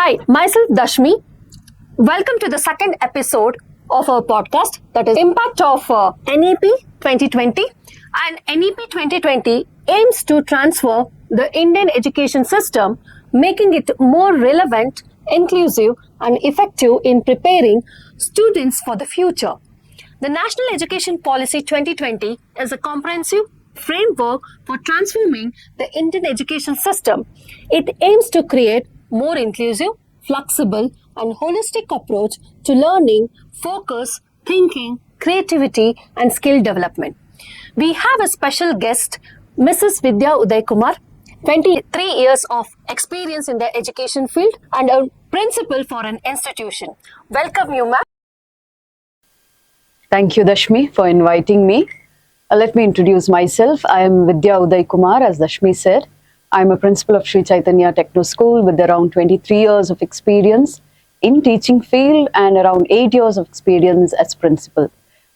Hi, myself Dashmi. Welcome to the second episode of our podcast, that is Impact of NEP 2020. And NEP 2020 aims to transfer the Indian education system, making it more relevant, inclusive and effective in preparing students for the future. The National Education Policy 2020 is a comprehensive framework for transforming the Indian education system. It aims to create more inclusive, flexible and holistic approach to learning, focus, thinking, creativity and skill development. We have a special guest, Mrs. Vidya Uday Kumar, 23 years of experience in the education field and a principal for an institution. Welcome you, ma'am. Thank you, Dashmi, for inviting me. Let me introduce myself. I am Vidya Uday Kumar, as Dashmi said. I am a principal of Sri Chaitanya Techno School with around 23 years of experience in teaching field and around 8 years of experience as principal.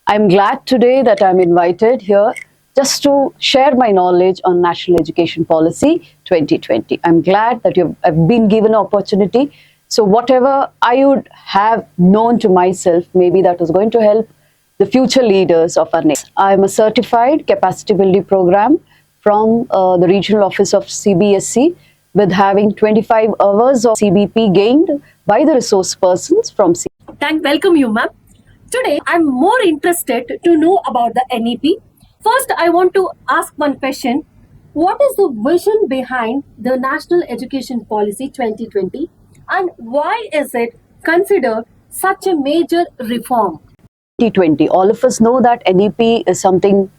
I am glad today that I am invited here just to share my knowledge on National Education Policy 2020. I am glad that I've been given an opportunity. So whatever I would have known to myself, maybe that was going to help the future leaders of our nation. I am a certified capacity building program from the regional office of CBSE with having 25 hours of CBP gained by the resource persons from CBSE. Welcome you, ma'am. Today, I'm more interested to know about the NEP. First, I want to ask one question. What is the vision behind the National Education Policy 2020 and why is it considered such a major reform? 2020. All of us know that NEP is something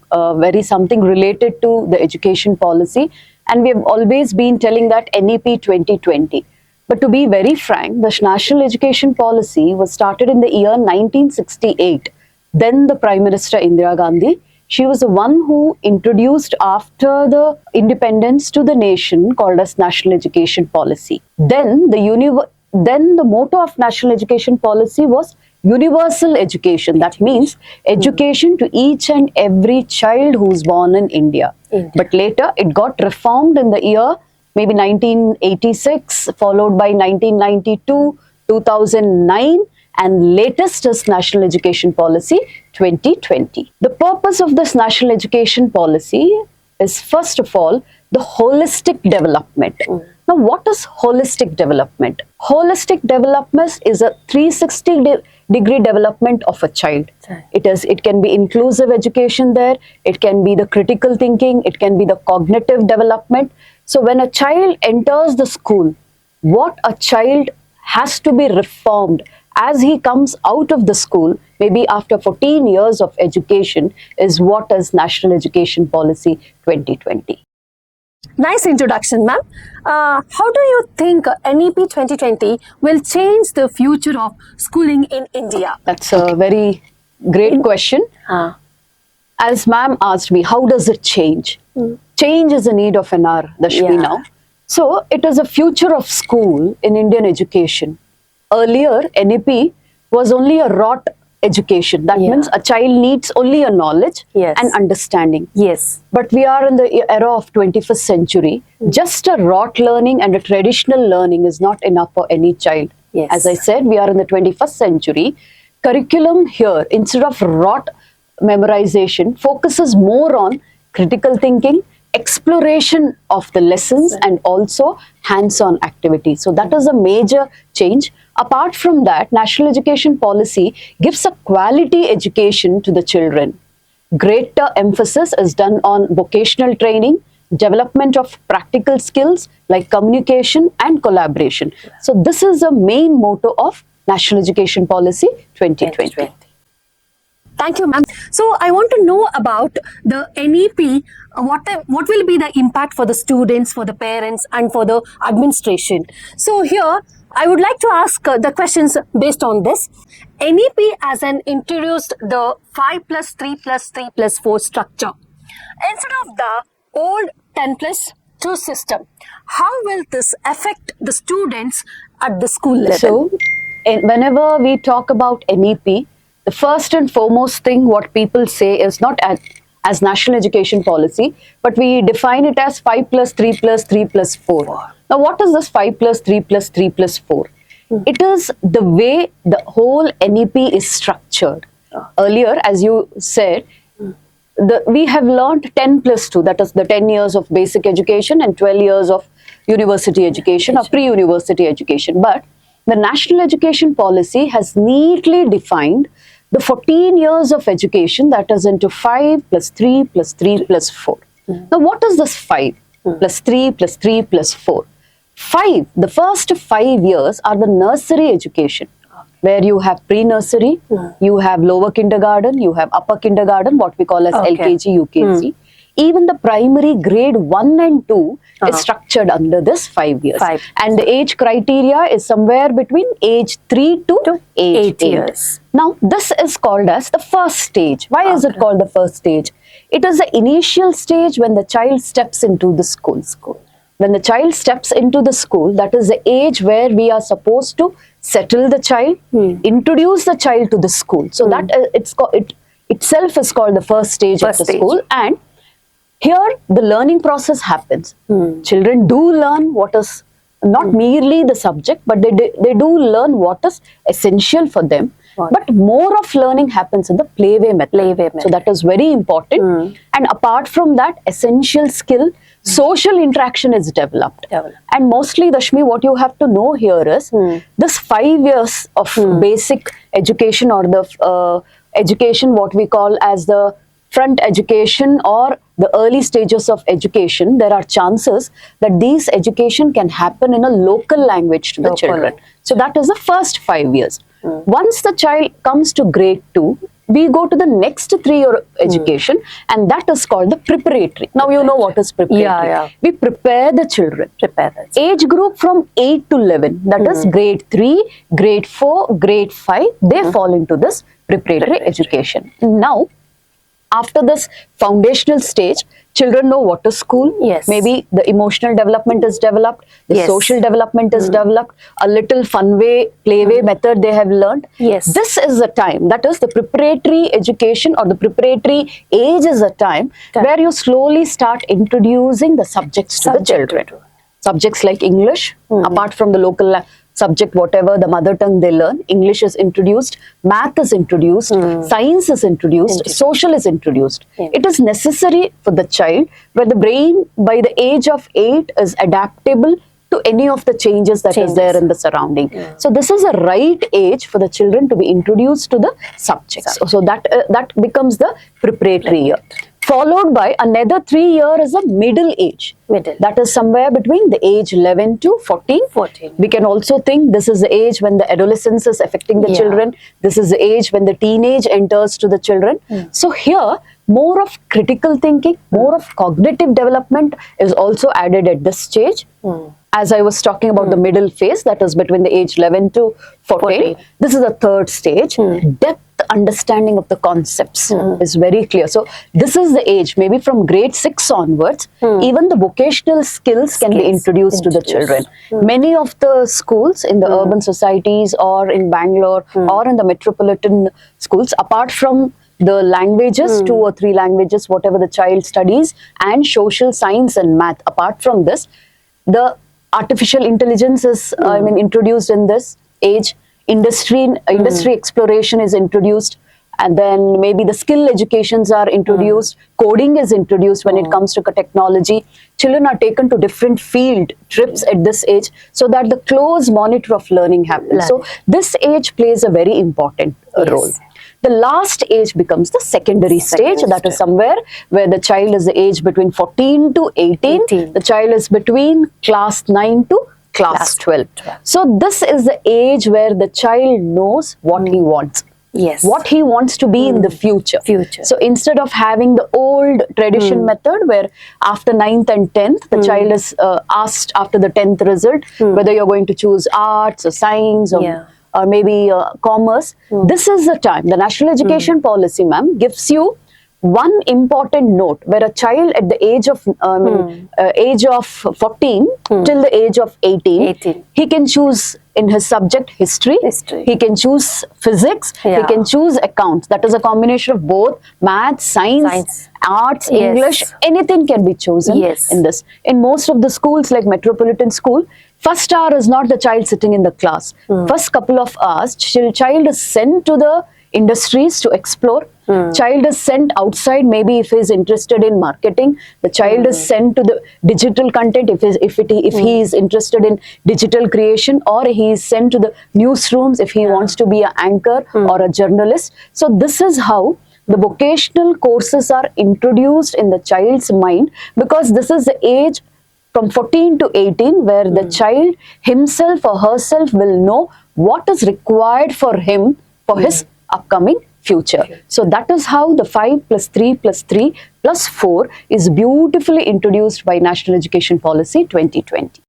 something related to the education policy, and we have always been telling that NEP 2020. But to be very frank, the National Education Policy was started in the year 1968. Then the Prime Minister Indira Gandhi, she was the one who introduced after the independence to the nation called as National Education Policy. Then the motto of National Education Policy was universal education. That means education to each and every child who is born in India. But later it got reformed in the year maybe 1986, followed by 1992, 2009, and latest is National Education Policy 2020. The purpose of this National Education Policy is, first of all, the holistic development. Now, what is holistic development? Holistic development is a 360-degree development of a child. It can be inclusive education there, it can be the critical thinking, it can be the cognitive development. So when a child enters the school, what a child has to be reformed as he comes out of the school, maybe after 14 years of education, is what is National Education Policy 2020. Nice introduction, ma'am. How do you think NEP 2020 will change the future of schooling in India? That's a very great question. As ma'am asked me, how does it change? Change is a need of an hour, Dashmi, now. So it is a future of school in Indian education. Earlier, NEP was only a rote education. That means a child needs only a knowledge and understanding. But we are in the era of 21st century. Just a rote learning and a traditional learning is not enough for any child. As I said, we are in the 21st century. Curriculum here, instead of rote memorization, focuses more on critical thinking, exploration of the lessons and also hands-on activities. So that is a major change. Apart from that, National Education Policy gives a quality education to the children. Greater emphasis is done on vocational training, development of practical skills like communication and collaboration. So this is the main motto of National Education Policy 2020. Thank you, ma'am. So I want to know about the NEP. What will be the impact for the students, for the parents and for the administration? So here, I would like to ask the questions based on this. NEP as an introduced the 5+3+3+4 structure. Instead of the old 10+2 system, how will this affect the students at the school level? So, whenever we talk about NEP, the first and foremost thing what people say is not as National Education Policy, but we define it as 5+3+3+4. Now, what is this 5+3+3+4? It is the way the whole NEP is structured. Earlier, as you said, we have learned 10 plus 2, that is the 10 years of basic education and 12 years of university education or pre-university education. But the National Education Policy has neatly defined the 14 years of education, that is into 5 plus 3 plus 3 plus 4. Now, what is this 5 plus 3 plus 3 plus 4? 5, the first 5 years are the nursery education, where you have pre-nursery, you have lower kindergarten, you have upper kindergarten, what we call as LKG, UKG. Even the primary grade 1 and 2 is structured under this 5 years. And the age criteria is somewhere between age 3 to age 8 years. Now, this is called as the first stage. Why is it called the first stage? It is the initial stage when the child steps into the school. When the child steps into the school, that is the age where we are supposed to settle the child, introduce the child to the school. So that it itself is called the first stage of the school. And here the learning process happens. Children do learn what is not merely the subject, but they do learn what is essential for them. But more of learning happens in the playway method. So that is very important. And apart from that essential skill, social interaction is developed. And mostly, Dashmi, what you have to know here is this 5 years of basic education, or the education what we call as the front education or the early stages of education, there are chances that these education can happen in a local language to the children. So that is the first 5 years. Once the child comes to grade 2, we go to the next 3-year education, and that is called the preparatory. Now you know what is preparatory. We prepare the children. Age group from 8 to 11, that is grade 3, grade 4, grade 5, they fall into this preparatory education. Now, after this foundational stage, children know what is school. Maybe the emotional development is developed, the social development is developed, a little fun way, playway method they have learned. This is the time, that is the preparatory education or the preparatory age is a time where you slowly start introducing the subjects to the children. Subjects like English, apart from the local subject, whatever the mother tongue they learn, English is introduced, math is introduced, science is introduced, social is introduced. It is necessary for the child where the brain by the age of 8 is adaptable to any of the changes that is there in the surrounding. So this is a right age for the children to be introduced to the subjects. So that becomes the preparatory year. Followed by another 3 years is a middle age. That is somewhere between the age 11 to 14. We can also think this is the age when the adolescence is affecting the children. This is the age when the teenage enters to the children. So here, more of critical thinking, more of cognitive development is also added at this stage. As I was talking about the middle phase, that is between the age 11 to 14. This is the third stage. Depth understanding of the concepts is very clear. So this is the age, maybe from grade 6 onwards, even the vocational skills can be introduced to the children. Many of the schools in the urban societies or in Bangalore or in the metropolitan schools, apart from the languages, 2 or 3 languages, whatever the child studies, and social science and math, apart from this, the artificial intelligence is introduced in this age. Industry exploration is introduced, and then maybe the skill educations are introduced. Coding is introduced when it comes to technology. Children are taken to different field trips at this age so that the close monitor of learning happens. So this age plays a very important role. The last age becomes the secondary stage. That is somewhere where the child is the age between 14 to 18. The child is between class 9 to class 12. So this is the age where the child knows what he wants. What he wants to be in the future. So instead of having the old tradition method where after 9th and 10th, the child is asked after the 10th result whether you're going to choose arts or science or maybe commerce. This is the time. The National Education Policy, ma'am, gives you one important note where a child at the age of 14 till the age of 18, he can choose in his subject history. He can choose physics. He can choose accounts. That is a combination of both math, science, arts, English. Anything can be chosen in this. In most of the schools like Metropolitan School, first hour is not the child sitting in the class. First couple of hours, child is sent to the industries to explore. Child is sent outside, maybe if he is interested in marketing. The child is sent to the digital content if he is interested in digital creation, or he is sent to the newsrooms if he wants to be an anchor or a journalist. So this is how the vocational courses are introduced in the child's mind, because this is the age from 14 to 18 where the child himself or herself will know what is required for him for his upcoming future. So that is how the 5 plus 3 plus 3 plus 4 is beautifully introduced by National Education Policy 2020.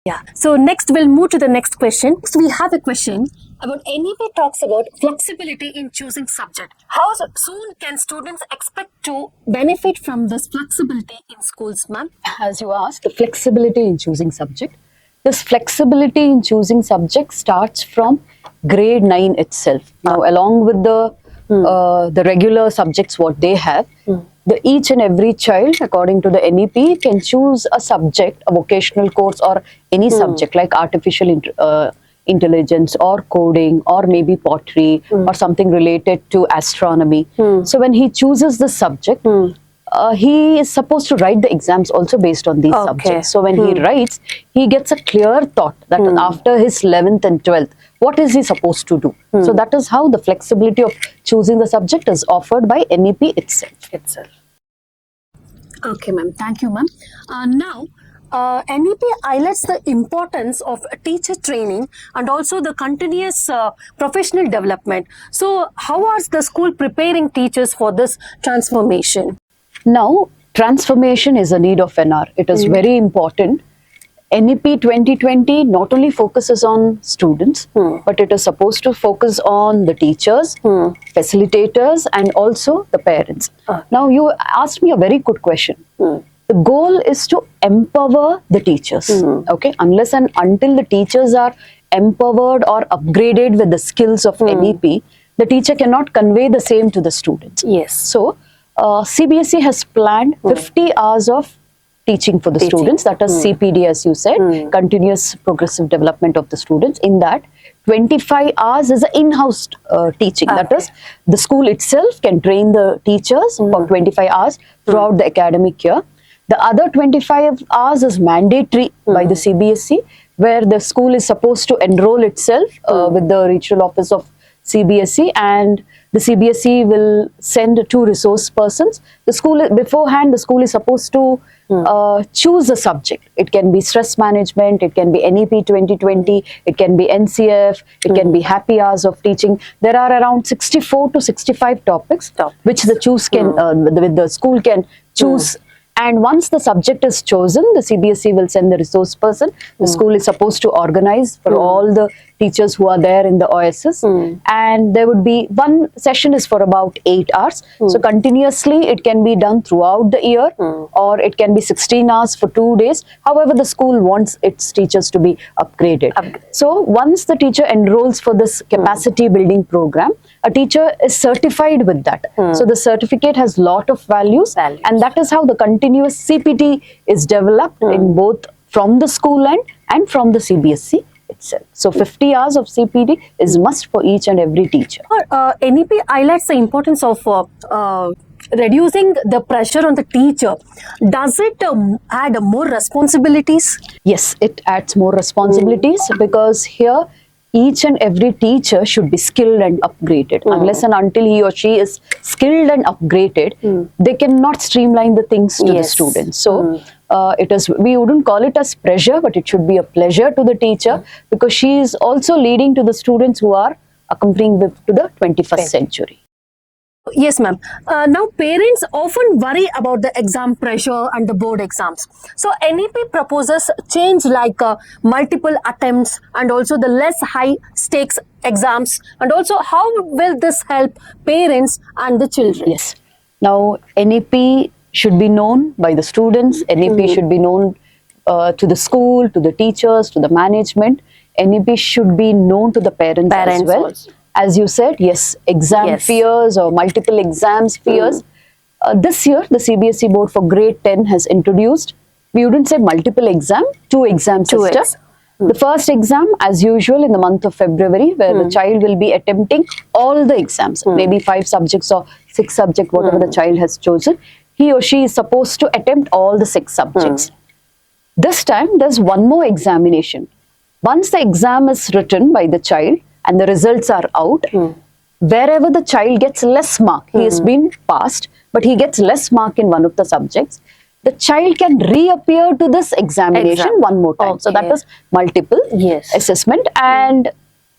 Yeah. So next we'll move to the next question. Next we have a question about NEP talks about flexibility in choosing subject. How soon can students expect to benefit from this flexibility in schools, ma'am? As you asked, the flexibility in choosing subject. This flexibility in choosing subject starts from grade 9 itself. Now, along with the regular subjects what they have, each and every child, according to the NEP, can choose a subject, a vocational course, or any subject like artificial intelligence or coding or maybe pottery or something related to astronomy. So when he chooses the subject, he is supposed to write the exams also based on these subjects. So when he writes, he gets a clear thought that after his 11th and 12th, what is he supposed to do? So that is how the flexibility of choosing the subject is offered by NEP itself. Okay, ma'am. Thank you, ma'am. Now, NEP highlights the importance of teacher training and also the continuous professional development. So, how is the school preparing teachers for this transformation? Now, transformation is a need of an hour. It is very important. NEP 2020 not only focuses on students, but it is supposed to focus on the teachers, facilitators, and also the parents. Now, you asked me a very good question. The goal is to empower the teachers. Okay, unless and until the teachers are empowered or upgraded with the skills of NEP, the teacher cannot convey the same to the students. Yes. So, CBSE has planned 50 hours of teaching for the students, that is CPD, as you said, continuous progressive development of the students. In that, 25 hours is an in-house teaching. That is, the school itself can train the teachers for 25 hours throughout the academic year. The other 25 hours is mandatory by the CBSE, where the school is supposed to enroll itself with the regional office of CBSE, and the CBSE will send 2 resource persons. The school, beforehand, the school is supposed to choose a subject. It can be stress management, it can be NEP 2020, it can be NCF, it can be happy hours of teaching. There are around 64 to 65 topics which the school can choose. And once the subject is chosen, the CBSE will send the resource person. The school is supposed to organize for all the teachers who are there in the OSS. And there would be one session is for about 8 hours. So continuously it can be done throughout the year, or it can be 16 hours for 2 days. However, the school wants its teachers to be upgraded. So once the teacher enrolls for this capacity building program, a teacher is certified with that. So the certificate has lot of values, and that is how the continuous CPT is developed in both from the school end and from the CBSE itself. So 50 hours of CPD is must for each and every teacher. NEP highlights the importance of reducing the pressure on the teacher. Does it add more responsibilities? Yes, it adds more responsibilities because here each and every teacher should be skilled and upgraded. Unless and until he or she is skilled and upgraded, they cannot streamline the things to the students. So we wouldn't call it as pressure, but it should be a pleasure to the teacher, because she is also leading to the students who are accompanying to the 21st century. Yes, ma'am. Now, parents often worry about the exam pressure and the board exams. So, NEP proposes change like multiple attempts and also the less high stakes exams. And also, how will this help parents and the children? Yes. Now, NEP should be known by the students. NEP should be known to the school, to the teachers, to the management. NEP should be known to the parents as well. Also. As you said, yes, exam fears or multiple exams fears. This year, the CBSE board for grade 10 has introduced we wouldn't say multiple exam, two exam system. The first exam, as usual, in the month of February, where the child will be attempting all the exams, maybe 5 subjects or 6 subjects, whatever the child has chosen. He or she is supposed to attempt all the 6 subjects. This time, there's one more examination. Once the exam is written by the child and the results are out, wherever the child gets less mark, he has been passed, but he gets less mark in one of the subjects, the child can reappear to this examination one more time. So that is multiple assessment. And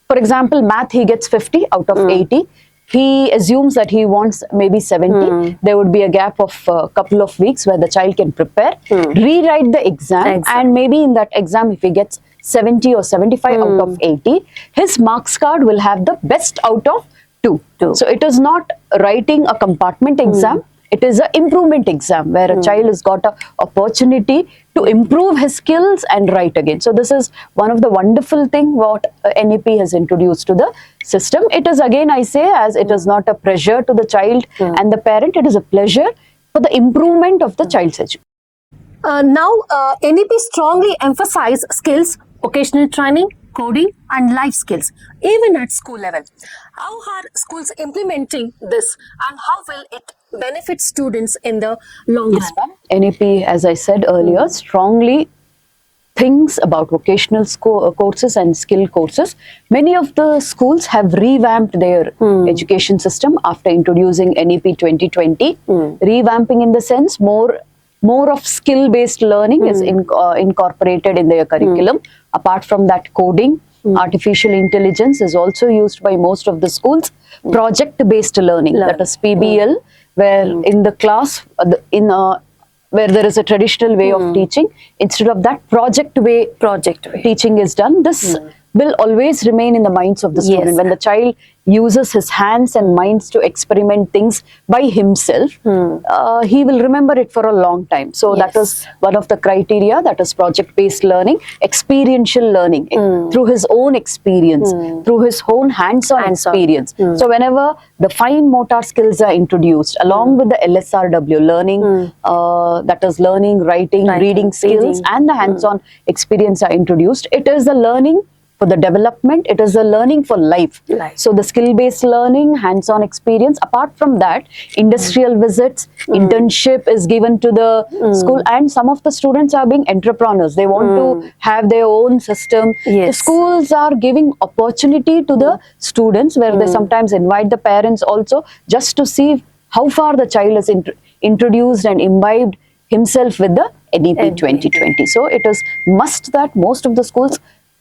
for example, math, he gets 50 out of 80. He assumes that he wants maybe 70. There would be a gap of a couple of weeks where the child can prepare, rewrite the exam, and maybe in that exam, if he gets 70 or 75 out of 80, his marks card will have the best out of 2. So it is not writing a compartment exam. It is an improvement exam where a child has got an opportunity to improve his skills and write again. So this is one of the wonderful thing what NEP has introduced to the system. It is again, I say, as it is not a pressure to the child and the parent, it is a pleasure for the improvement of the child's education. Now, NEP strongly emphasize skills, vocational training, coding and life skills, even at school level. How are schools implementing this and how will it benefit students in the long run? NEP, as I said earlier, strongly thinks about vocational courses and skill courses. Many of the schools have revamped their education system after introducing NEP 2020. Revamping in the sense more of skill-based learning is incorporated in their curriculum. Apart from that, coding, artificial intelligence is also used by most of the schools. Project-based learning, that is PBL, where in the class, where there is a traditional way of teaching, instead of that, project way teaching is done. This will always remain in the minds of the student. When the child uses his hands and minds to experiment things by himself, he will remember it for a long time. So that is one of the criteria, that is project-based learning, experiential learning through his own experience, through his own hands-on experience. So whenever the fine motor skills are introduced, along with the LSRW, learning, that is learning, writing, reading skills, and the hands-on experience are introduced, it is the learning for the development, it is a learning for life. So the skill-based learning, hands-on experience, apart from that, industrial visits, internship is given to the school, and some of the students are being entrepreneurs. They want to have their own system. The schools are giving opportunity to the students where they sometimes invite the parents also just to see how far the child is introduced and imbibed himself with the NEP 2020. So it is must that most of the schools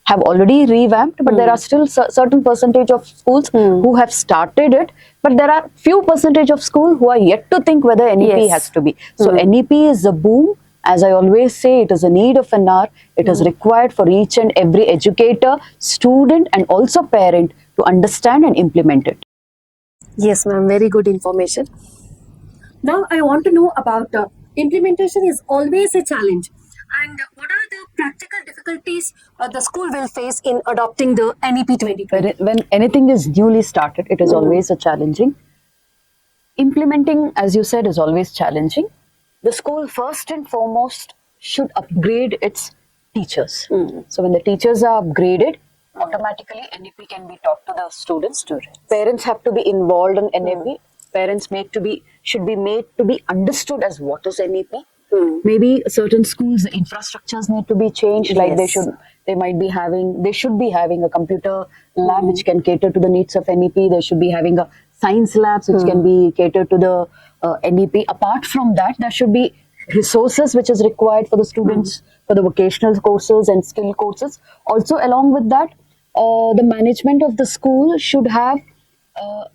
have already revamped, but there are still certain percentage of schools who have started it, but there are few percentage of schools who are yet to think whether NEP has to be. So NEP is a boom. As I always say, it is a need of an hour. It is required for each and every educator, student and also parent to understand and implement it. Yes, ma'am. Very good information. Now, I want to know about implementation is always a challenge. And what are the practical difficulties the school will face in adopting the NEP 2020? When anything is newly started, it is always a challenging. Implementing, as you said, is always challenging. The school first and foremost should upgrade its teachers. So when the teachers are upgraded, automatically NEP can be taught to the students. Parents have to be involved in NEP. Parents should be made to be understood as what is NEP. Maybe certain schools, the infrastructures need to be changed. Like they should be having a computer lab which can cater to the needs of NEP. They should be having a science labs which can be catered to the NEP. Apart from that, there should be resources which is required for the students for the vocational courses and skill courses. Also, along with that, the management of the school should have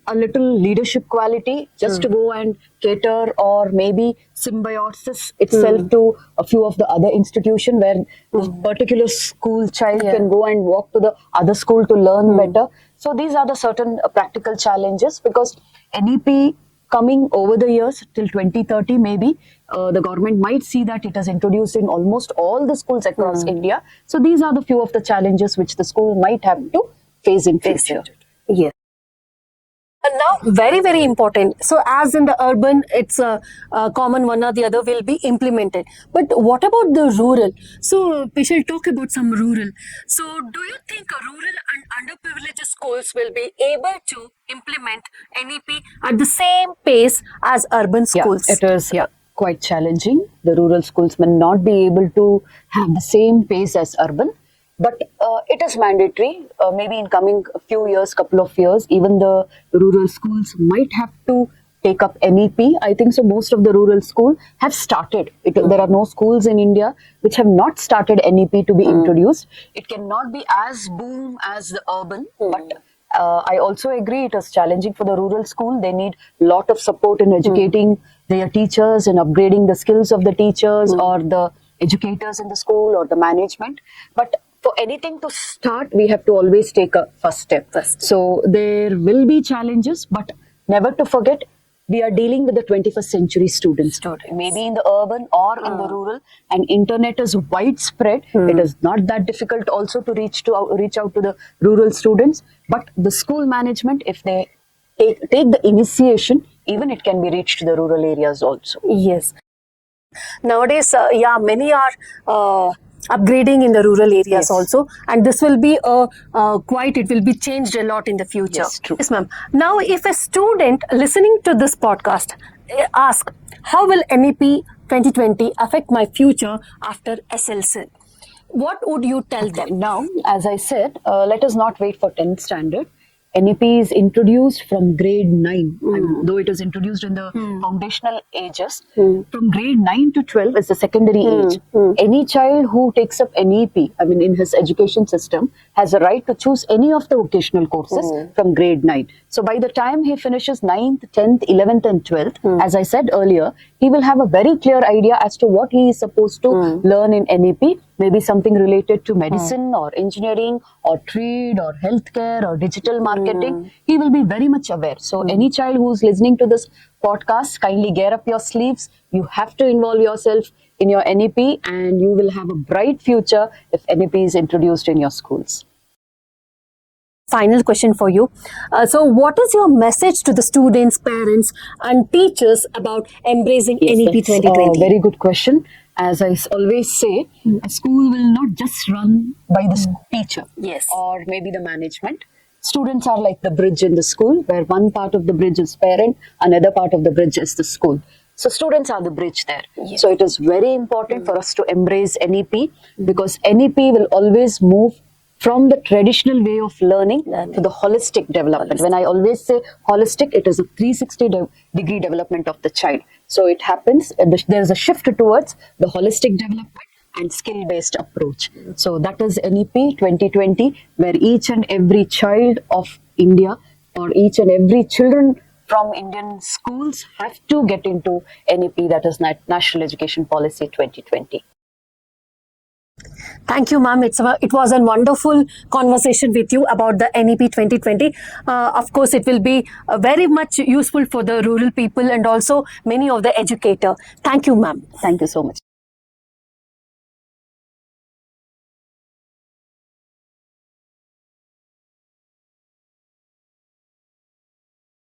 a little leadership quality just to go and cater or maybe symbiosis itself to a few of the other institutions where this particular school child can go and walk to the other school to learn better. So these are the certain practical challenges, because NEP coming over the years till 2030 maybe, the government might see that it has introduced in almost all the schools across India. So these are the few of the challenges which the school might have to face in future. Yes. Now, very, very important. So, as in the urban, it's a common, one or the other will be implemented. But what about the rural? So, we shall talk about some rural. So, do you think rural and underprivileged schools will be able to implement NEP at the same pace as urban schools? Yeah, it is quite challenging. The rural schools may not be able to have the same pace as urban, but it is mandatory. Maybe in coming few years, couple of years, even the rural schools might have to take up NEP. I think so. Most of the rural school have started. There are no schools in India which have not started NEP to be introduced. It cannot be as boom as the urban, but I also agree it is challenging for the rural school. They need lot of support in educating their teachers and upgrading the skills of the teachers or the educators in the school or the management. But for anything to start, we have to always take a first step. So there will be challenges, but never to forget, we are dealing with the 21st century students. Maybe in the urban or in the rural, and internet is widespread. It is not that difficult also to reach out to the rural students. But the school management, if they take the initiation, even it can be reached to the rural areas also. Yes. Nowadays, many are upgrading in the rural areas also, and this will be it will be changed a lot in the future. Yes, true. Yes, ma'am. Now, if a student listening to this podcast ask, how will NEP 2020 affect my future after SLC? What would you tell them? Now, as I said, let us not wait for 10th standard. NEP is introduced from grade 9. Though it is introduced in the foundational ages, from grade 9 to 12 is the secondary age. Any child who takes up NEP, in his education system, has a right to choose any of the vocational courses from grade 9. So by the time he finishes 9th, 10th, 11th and 12th, as I said earlier, he will have a very clear idea as to what he is supposed to learn in NEP. Maybe something related to medicine or engineering or trade or healthcare or digital marketing. He will be very much aware. So any child who's listening to this podcast, kindly gear up your sleeves. You have to involve yourself in your NEP and you will have a bright future if NEP is introduced in your schools. Final question for you. So what is your message to the students, parents and teachers about embracing NEP 2020? Very good question. As I always say, a school will not just run by the teacher or maybe the management. Students are like the bridge in the school, where one part of the bridge is parent, another part of the bridge is the school. So students are the bridge there. So it is very important for us to embrace NEP, because NEP will always move from the traditional way of learning to the holistic development. When I always say holistic, it is a 360-degree development of the child. So it happens, there is a shift towards the holistic development and skill-based approach. So that is NEP 2020, where each and every child of India or each and every children from Indian schools have to get into NEP, that is National Education Policy 2020. Thank you, ma'am. It was a wonderful conversation with you about the NEP 2020. Of course, it will be very much useful for the rural people and also many of the educators. Thank you, ma'am. Thank you so much.